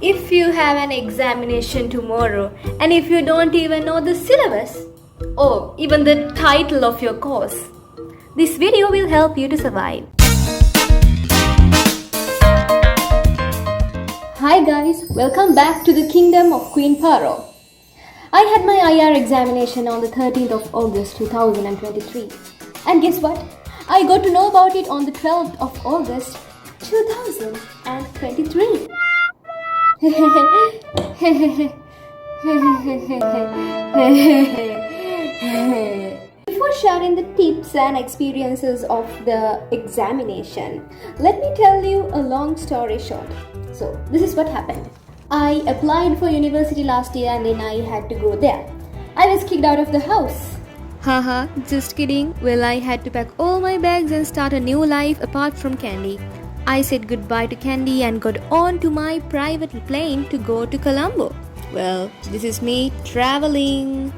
If you have an examination tomorrow and if you don't even know the syllabus or even the title of your course, this video will help you to survive. Hi guys, welcome back to the Kingdom of Queen Paro. I had my IR examination on the 13th of August 2023. And guess what? I got to know about it on the 12th of August 2023. Before sharing the tips and experiences of the examination, let me tell you a long story short. So, this is what happened. I applied for university last year and then I had to go there. I was kicked out of the house. Haha, just kidding. Well, I had to pack all my bags and start a new life apart from Candy. I said goodbye to Candy and got on to my private plane to go to Colombo. Well, this is me traveling.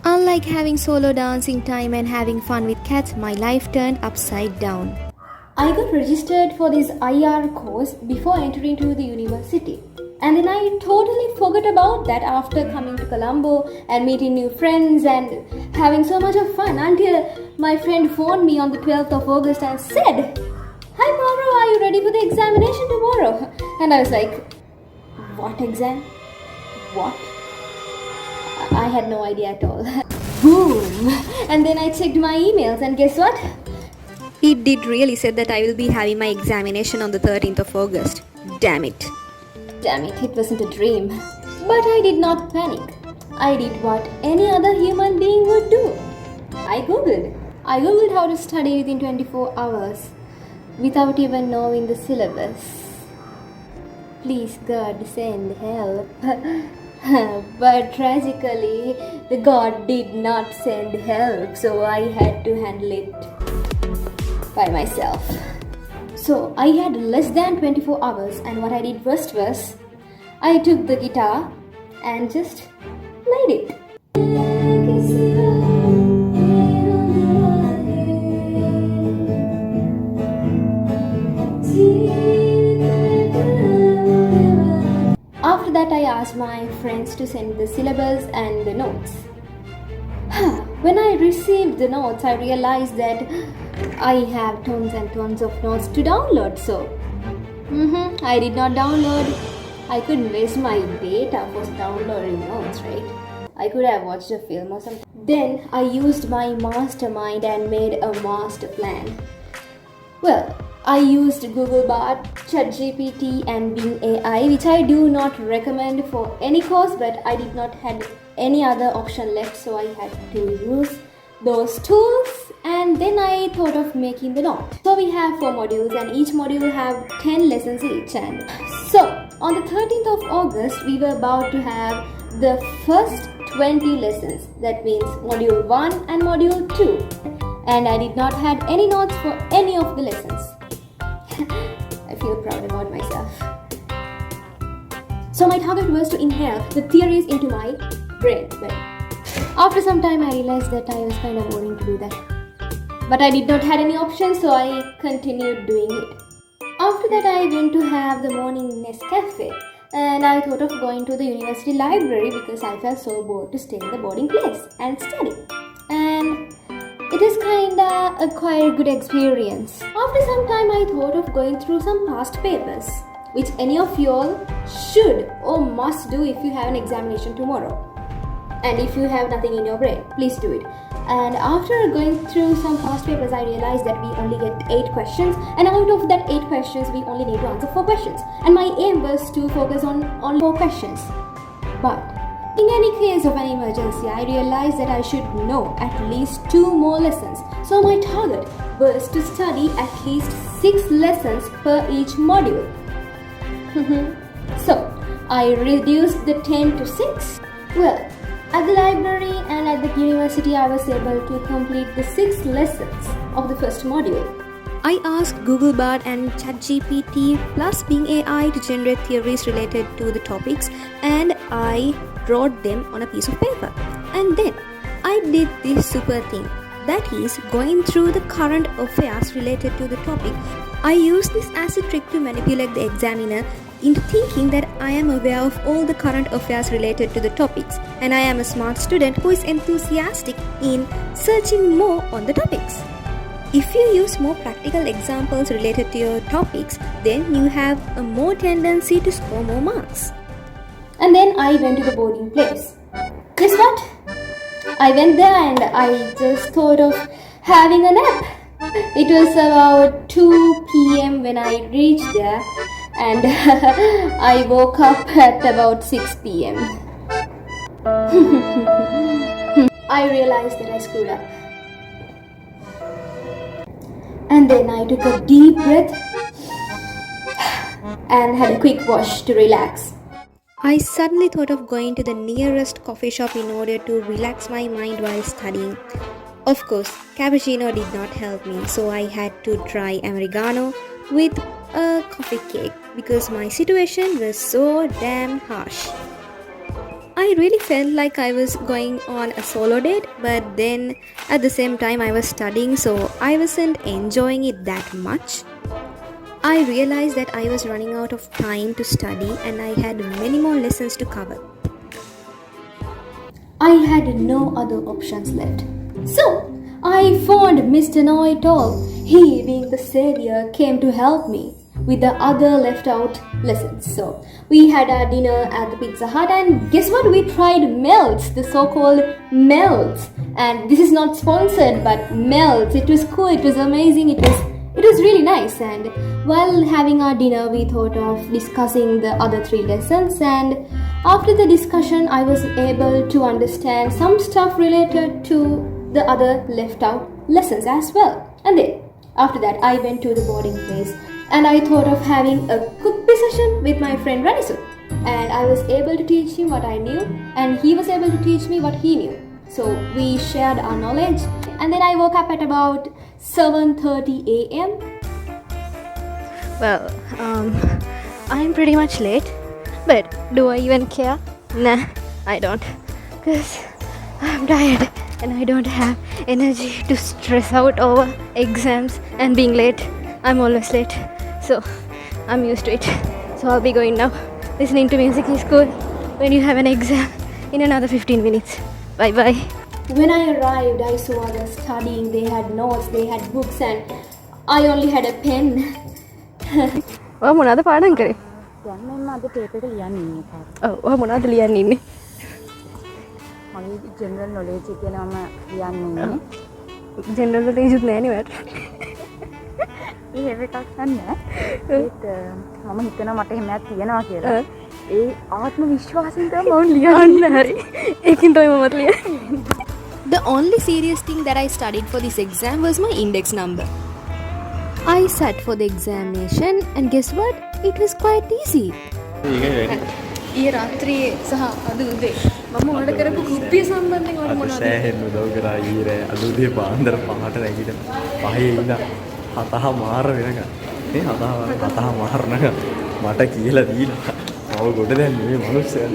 Unlike having solo dancing time and having fun with cats, my life turned upside down. I got registered for this IR course before entering to the university. And then I totally forgot about that after coming to Colombo and meeting new friends and having so much of fun until my friend phoned me on the 12th of August and said, "Hi Paro, are you ready for the examination tomorrow?" And I was like, "What exam? What?" I had no idea at all. Boom! And then I checked my emails and guess what? It did really say that I will be having my examination on the 13th of August. Damn it. Damn it, it wasn't a dream. But I did not panic. I did what any other human being would do. I googled how to study within 24 hours without even knowing the syllabus. Please God, send help. But tragically, the God did not send help, so I had to handle it by myself. So I had less than 24 hours, and what I did first was I took the guitar and just played it. After that, I asked my friends to send the syllabus and the notes. When I received the notes, I realized that I have tons and tons of notes to download. So, I did not download. I couldn't waste my data for downloading notes, right? I could have watched a film or something. Then I used my mastermind and made a master plan. Well, I used Google Bard, ChatGPT and Bing AI, which I do not recommend for any course, but I did not have any other option left, so I had to use those tools, and then I thought of making the note. So we have 4 modules and each module have 10 lessons each. And so on the 13th of August, we were about to have the first 20 lessons. That means module 1 and module 2. And I did not have any notes for any of the lessons. I feel proud about myself. So my target was to inhale the theories into my brain. But after some time I realized that I was kind of boring to do that. But I did not have any options, so I continued doing it. After that I went to have the morning Nescafe, and I thought of going to the university library because I felt so bored to stay in the boarding place and study. And it is kinda a quite good experience. After some time I thought of going through some past papers, which any of y'all should or must do if you have an examination tomorrow. And if you have nothing in your brain, please do it. And after going through some past papers, I realized that we only get 8 questions, and out of that 8 questions, we only need to answer 4 questions. And my aim was to focus on only 4 questions. But in any case of an emergency, I realized that I should know at least 2 more lessons. So my target was to study at least 6 lessons per each module. So I reduced the 10 to 6. Well, at the library and at the university, I was able to complete the 6 lessons of the first module. I asked Google Bard and ChatGPT plus Bing AI to generate theories related to the topics, and I wrote them on a piece of paper. And then I did this super thing. that is, going through the current affairs related to the topic. I use this as a trick to manipulate the examiner into thinking that I am aware of all the current affairs related to the topics, and I am a smart student who is enthusiastic in searching more on the topics. If you use more practical examples related to your topics, then you have a more tendency to score more marks. And then I went to the boarding place. Guess what? I went there and I just thought of having a nap. It was about 2 p.m. when I reached there, and I woke up at about 6 p.m. I realized that I screwed up. And then I took a deep breath and had a quick wash to relax. I suddenly thought of going to the nearest coffee shop in order to relax my mind while studying. Of course, cappuccino did not help me, so I had to try Americano with a coffee cake because my situation was so damn harsh. I really felt like I was going on a solo date, but then at the same time I was studying, so I wasn't enjoying it that much. I realized that I was running out of time to study and I had many more lessons to cover. I had no other options left. So, I phoned Mr. Know-it-all. He, being the savior, came to help me with the other left out lessons. So, we had our dinner at the Pizza Hut, and guess what? We tried melts, the so-called melts. And this is not sponsored, but melts. It was cool, it was amazing, it was really nice. And while having our dinner, we thought of discussing the other 3 lessons, and after the discussion, I was able to understand some stuff related to the other left out lessons as well. And then after that, I went to the boarding place and I thought of having a cookie session with my friend Ranisu, and I was able to teach him what I knew and he was able to teach me what he knew. So we shared our knowledge, and then I woke up at about 7:30 a.m. Well, I'm pretty much late, but do I even care? Nah, I don't, because I'm tired and I don't have energy to stress out over exams and being late. I'm always late, so I'm used to it. So I'll be going now. Listening to music is cool when you have an exam in another 15 minutes. Bye bye. When I arrived, I saw others studying. They had notes, they had books, and I only had a pen. ඔයා මොනවද පාඩම් කරේ? දැන් මම අද paper එක ලියන්න ඉන්නේ කාට. ඔව් ඔයා මොනවද ලියන්න ඉන්නේ? මගේ ජෙනරල් නොලෙජ් එක ගැන මම ලියන්න ඉන්නේ. ජෙනරල් නොලෙජ් උත් නෑනේ ඔයාට. ඒක එකක් නැහැ. ඒත් මම හිතනවා මට එහෙමයක් තියෙනවා කියලා. ඒ ආත්ම විශ්වාසයෙන් තමයි මම ලියන්නේ. හරි. ඒකින් තමයි මමත් ලියන්නේ. The only serious thing that I studied for this exam was my index number. I sat for the examination and guess what? It was quite easy. ඊයේ රාත්‍රියේ සහ අද උදේ මම ඔයාලට කරපු කුප්පිය සම්බන්ධයෙන් ඔයාලට මොනවද? සෑහෙන්න උදව් කරා ඊයේ අද උදේ පාන්දර 5ට නැගිටින 5 ඉඳන් 7 මාර වෙනකන් මේ 7 මාරනක මට කියලා දීලා මම ගොඩ දැන්නේ මේ මිනිස්සයා.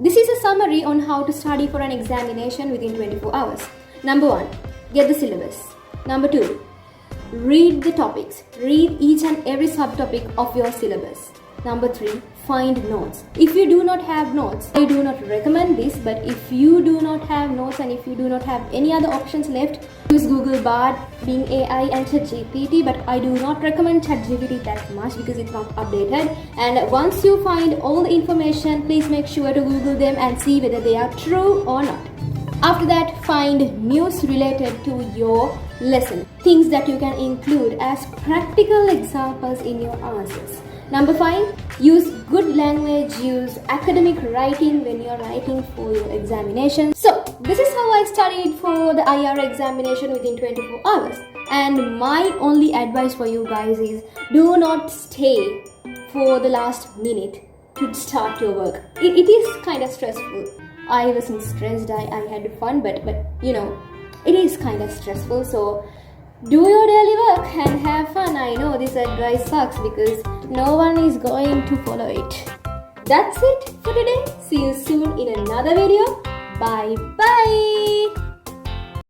This is a summary on how to study for an examination within 24 hours. Number 1, get the syllabus. Number 2, read the topics. Read each and every subtopic of your syllabus. Number 3, find notes. If you do not have notes, I do not recommend this, but if you do not have notes and if you do not have any other options left, use Google Bard, Bing AI and ChatGPT, but I do not recommend ChatGPT that much because it's not updated. And once you find all the information, please make sure to Google them and see whether they are true or not. After that, find news related to your lesson, things that you can include as practical examples in your answers. Number 5, use good language, use academic writing when you're writing for your examination. So, this is how I studied for the IR examination within 24 hours. And my only advice for you guys is, do not stay for the last minute to start your work. It is kind of stressful. I wasn't stressed, I had fun, but you know, it is kind of stressful. So do your daily work and have fun. I know this advice sucks because no one is going to follow it. That's it for today. See you soon in another another video. Bye bye.